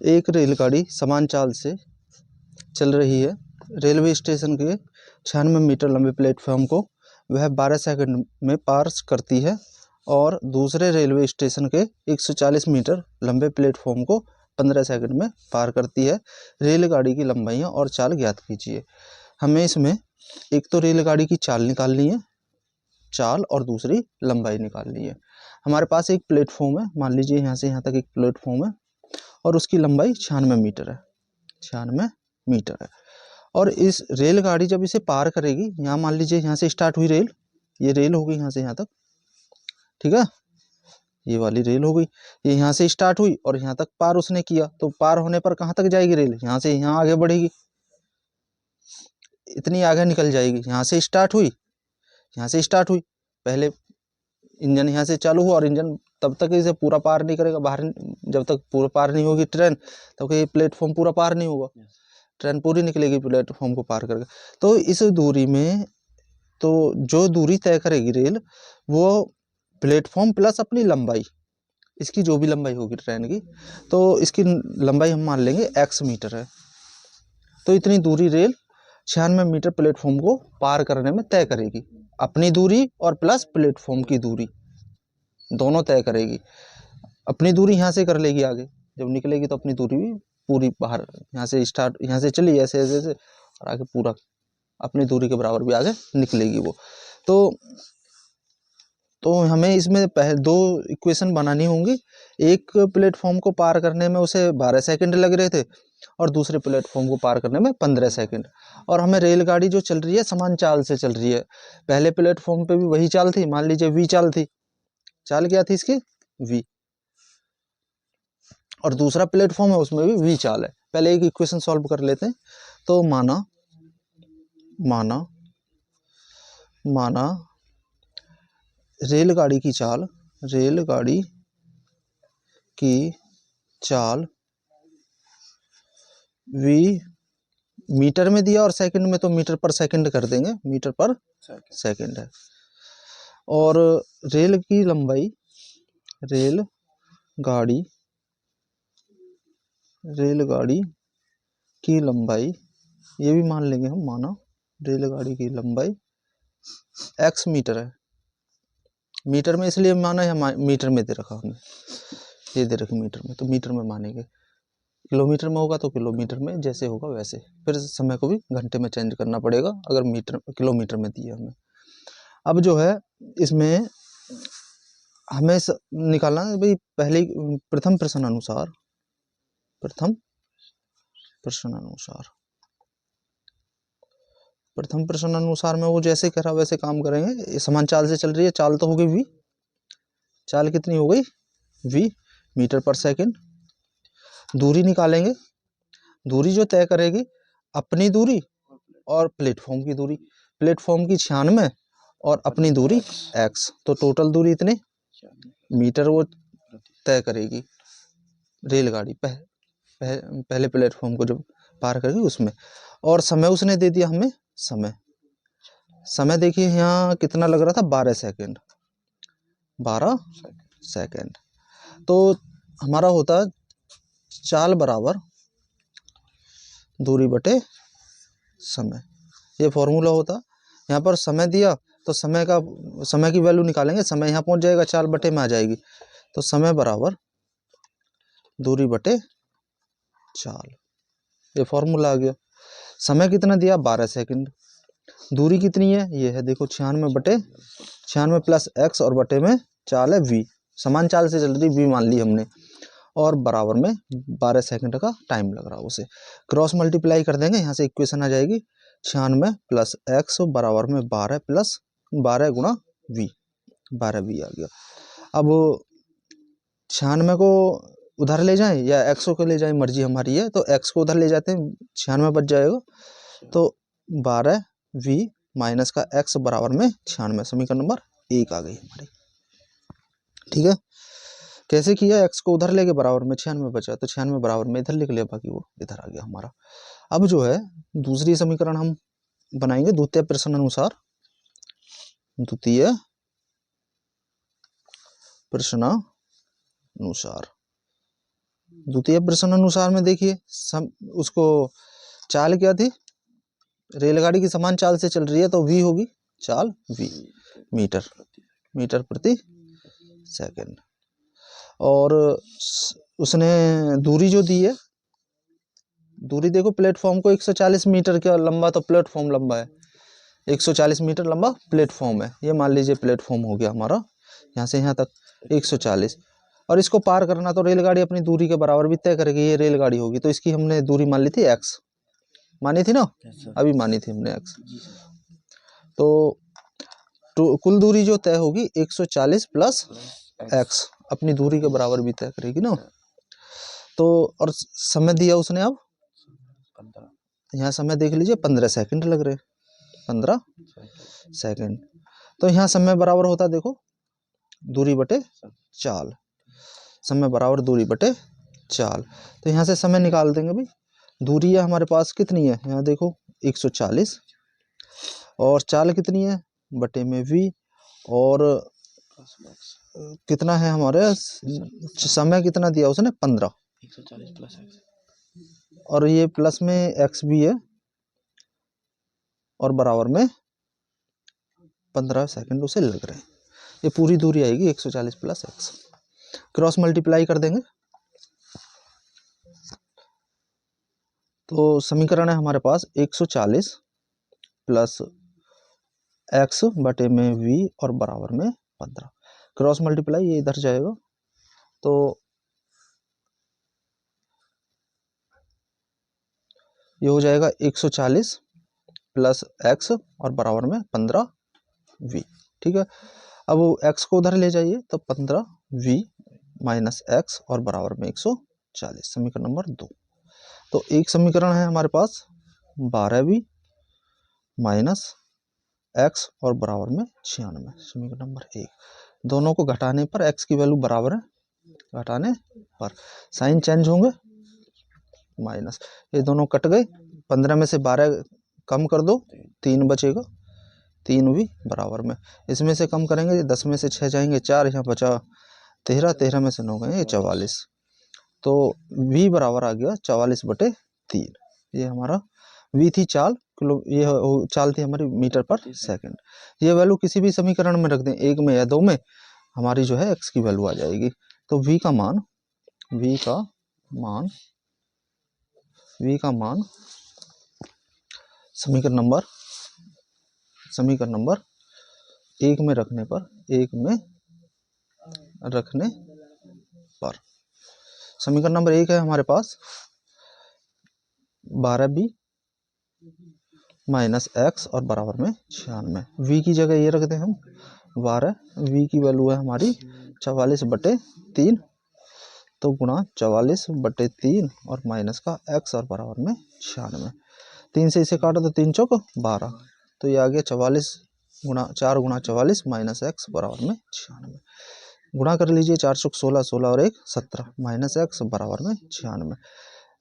एक रेलगाड़ी समान चाल से चल रही है। रेलवे स्टेशन के 96 मीटर लंबे प्लेटफॉर्म को वह 12 सेकंड में पार करती है और दूसरे रेलवे स्टेशन के 140 मीटर लंबे प्लेटफॉर्म को 15 सेकंड में पार करती है। रेलगाड़ी की लंबाइयाँ और चाल ज्ञात कीजिए। हमें इसमें एक तो रेलगाड़ी की चाल निकालनी है, चाल, और दूसरी लंबाई निकालनी है। हमारे पास एक प्लेटफॉर्म है, मान लीजिए यहाँ से यहाँ तक एक प्लेटफॉर्म है और उसकी लंबाई 96 मीटर है, 96 मीटर है। और इस रेलगाड़ी जब इसे पार करेगी, यहाँ मान लीजिए यहाँ से स्टार्ट हुई रेल, ये रेल होगी यहाँ से यहाँ तक, ठीक है, ये वाली रेल हो गई, ये यहाँ से स्टार्ट हुई और यहाँ तक पार उसने किया, तो पार होने पर कहाँ तक जाएगी रेल, यहाँ से यहाँ आगे बढ़ेगी, इतनी आगे निकल जाएगी। यहाँ से स्टार्ट हुई, यहाँ से स्टार्ट हुई, पहले इंजन यहाँ से चालू हुआ और इंजन तब तक इसे पूरा पार नहीं करेगा, बाहर जब तक पूरा पार नहीं होगी ट्रेन, तब तक ये प्लेटफॉर्म पूरा पार नहीं होगा, ट्रेन पूरी निकलेगी प्लेटफॉर्म को पार करके। तो इस दूरी में, तो जो दूरी तय करेगी रेल, वो प्लेटफॉर्म प्लस अपनी लंबाई, इसकी जो भी लंबाई होगी ट्रेन की, तो इसकी लंबाई हम मान लेंगे x मीटर है। तो इतनी दूरी रेल 96 मीटर प्लेटफॉर्म को पार करने में तय करेगी। अपनी दूरी और प्लस प्लेटफॉर्म की दूरी दोनों तय करेगी। अपनी दूरी यहाँ से कर लेगी, आगे जब निकलेगी तो अपनी दूरी भी पूरी बाहर, यहाँ से स्टार्ट, यहाँ से चली ऐसे ऐसे ऐसे और आगे पूरा अपनी दूरी के बराबर भी आगे निकलेगी वो। तो हमें इसमें पहले दो इक्वेशन बनानी होंगी। एक प्लेटफॉर्म को पार करने में उसे 12 सेकंड लग रहे थे और दूसरे प्लेटफॉर्म को पार करने में 15 सेकंड। और हमें रेलगाड़ी जो चल रही है समान चाल से चल रही है। पहले प्लेटफॉर्म पे भी वही चाल थी, मान लीजिए v चाल थी, चाल क्या थी इसकी v, और दूसरा प्लेटफॉर्म है उसमें भी v चाल है। पहले एक इक्वेशन सॉल्व कर लेते हैं। तो माना रेलगाड़ी की चाल v मीटर में दिया और सेकंड में तो मीटर पर सेकंड कर देंगे, मीटर पर सेकंड है। और रेलगाड़ी की लंबाई ये भी मान लेंगे हम, माना रेलगाड़ी की लंबाई x मीटर है। मीटर में इसलिए माना है, मीटर में दे रखा हमने, ये दे रखी मीटर में, तो मीटर में मानेंगे। किलोमीटर में होगा तो किलोमीटर में, जैसे होगा वैसे। फिर समय को भी घंटे में चेंज करना पड़ेगा अगर किलोमीटर में दिया हमें। अब जो है इसमें हमें निकालना है भाई, पहले प्रथम प्रश्न अनुसार में वो जैसे कह रहा वैसे काम करेंगे। समान चाल से चल रही है, चाल तो हो गई v, चाल कितनी हो गई v मीटर पर सेकंड। दूरी निकालेंगे, दूरी जो तय करेगी अपनी दूरी और प्लेटफॉर्म की दूरी, प्लेटफॉर्म की 96 और अपनी दूरी x, तो टोटल दूरी इतने मीटर वो तय करेगी रेलगाड़ी पहले प्लेटफॉर्म को जब पार करेगी उसमें। और समय उसने दे दिया हमें, समय देखिए यहाँ कितना लग रहा था, 12 सेकंड। तो हमारा होता चाल बराबर दूरी बटे समय, ये फॉर्मूला होता। यहाँ पर समय दिया तो समय की वैल्यू निकालेंगे, समय यहाँ पहुँच जाएगा, चाल बटे में आ जाएगी, तो समय बराबर दूरी बटे चाल, ये फॉर्मूला आ गया। समय कितना दिया 12 सेकंड, दूरी कितनी है ये है देखो 96 प्लस x और बटे में चाल है v, समान चाल से चल रही v मान ली हमने, और बराबर में 12 सेकंड का टाइम लग रहा है उसे। क्रॉस मल्टीप्लाई कर देंगे, यहाँ से इक्वेशन आ जाएगी 96 प्लस x बराबर में 12 प्लस 12 गुणा v, 12v आ गया। अब 96 को उधर ले जाएं या x को ले जाएं, मर्जी हमारी है। तो x को उधर ले जाते हैं, 96 बच जाएगा, तो 12v माइनस का x बराबर में 96, समीकरण नंबर 1 आ गई हमारी। ठीक है, कैसे किया, x को उधर लेके बराबर में 96 बचा, तो 96 बराबर में इधर लिख लिया, बाकी वो इधर आ गया हमारा। अब जो है दूसरी समीकरण हम बनाएंगे द्वितीय प्रश्न अनुसार। द्वितीय प्रश्न अनुसार में देखिए उसको चाल क्या थी, रेलगाड़ी की समान चाल से चल रही है तो v होगी चाल v मीटर प्रति सेकंड। और उसने दूरी जो दी है, दूरी देखो प्लेटफॉर्म को 140 मीटर का लंबा तो प्लेटफॉर्म लंबा है, 140 मीटर लंबा प्लेटफॉर्म है। ये मान लीजिए प्लेटफॉर्म हो गया हमारा, यहाँ से यहाँ तक 140, और इसको पार करना तो रेलगाड़ी अपनी दूरी के बराबर भी तय करेगी। ये रेलगाड़ी होगी तो इसकी हमने दूरी मान ली थी x, मानी थी ना, अभी मानी थी हमने x। तो कुल दूरी जो तय होगी 140 प्लस x अपनी दूरी के बराबर भी तय करेगी ना। तो और समय दिया उसने, अब यहाँ समय देख लीजिए 15 सेकंड लग रहे, 15 सेकंड। तो यहाँ समय बराबर होता देखो दूरी बटे चाल, समय बराबर दूरी बटे चाल। तो यहाँ से समय निकाल देंगे भाई। दूरी है हमारे पास कितनी है, यहाँ देखो 140, और चाल कितनी है बटे में v, और कितना है हमारे समय कितना दिया उसने 15, 140 प्लस x, और ये प्लस में x भी है, और बराबर में 15 सेकंड उसे लग रहे हैं। ये पूरी दूरी आएगी 140 प्लस x। क्रॉस मल्टीप्लाई कर देंगे तो समीकरण है हमारे पास 140 प्लस x बटे में v और बराबर में 15। क्रॉस मल्टीप्लाई ये इधर जाएगा तो ये हो जाएगा 140 प्लस x और बराबर में 15v। ठीक है, अब वो x को उधर ले जाइए तो 15v माइनस x और बराबर में 140, समीकरण नंबर 2। तो एक समीकरण है हमारे पास 12v माइनस x और बराबर में 96, समीकरण नंबर 1। दोनों को घटाने पर x की वैल्यू बराबर है, घटाने पर साइन चेंज होंगे, माइनस, ये दोनों कट गए, 15 में से 12 कम कर दो 3 बचेगा, 3v बराबर में, इसमें से कम करेंगे 10 में से 6 जाएंगे 4, यहाँ बचा 13, 13 में से 9 गए 44, तो v बराबर आ गया 44 बटे 3। ये हमारा v थी चाल, किलो, ये चाल थी हमारी मीटर पर सेकंड। ये वैल्यू किसी भी समीकरण में रख दें, 1 में या 2 में, हमारी जो है x की वैल्यू आ जाएगी। तो v का मान समीकरण नंबर 1 में रखने पर समीकरण नंबर 1 है हमारे पास 12b माइनस x और बराबर में 96। v की जगह ये रख दें हम 12, v की वैल्यू है हमारी 44 बटे 3, तो गुणा 44 बटे 3 और माइनस का x और बराबर में 96। 3 से इसे काटो तो 3 चौक 12, तो ये आ गया 44 गुणा 4 गुणा 44 माइनस x बराबर में 96। गुणा कर लीजिए 4 चौक 16, 16 और 1 17 माइनस x बराबर में 96।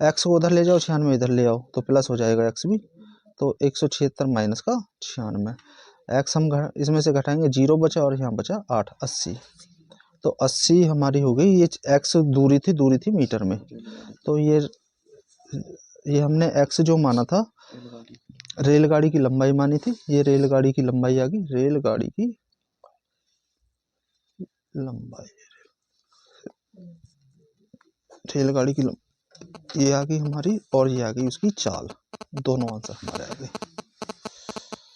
x को उधर ले जाओ, 96 इधर ले आओ तो प्लस हो जाएगा x भी, तो 176 माइनस का 96। x हम इसमें से घटाएंगे 0 बचा और यहाँ बचा 8, 80, तो 80 हमारी हो गई। ये x दूरी थी मीटर में, तो ये हमने x जो माना था रेलगाड़ी की लंबाई मानी थी, ये रेलगाड़ी की लंबाई आ गई, रेलगाड़ी की ये आ गई हमारी, और ये आ गई उसकी चाल, दोनों आंसर हमारे आ गए।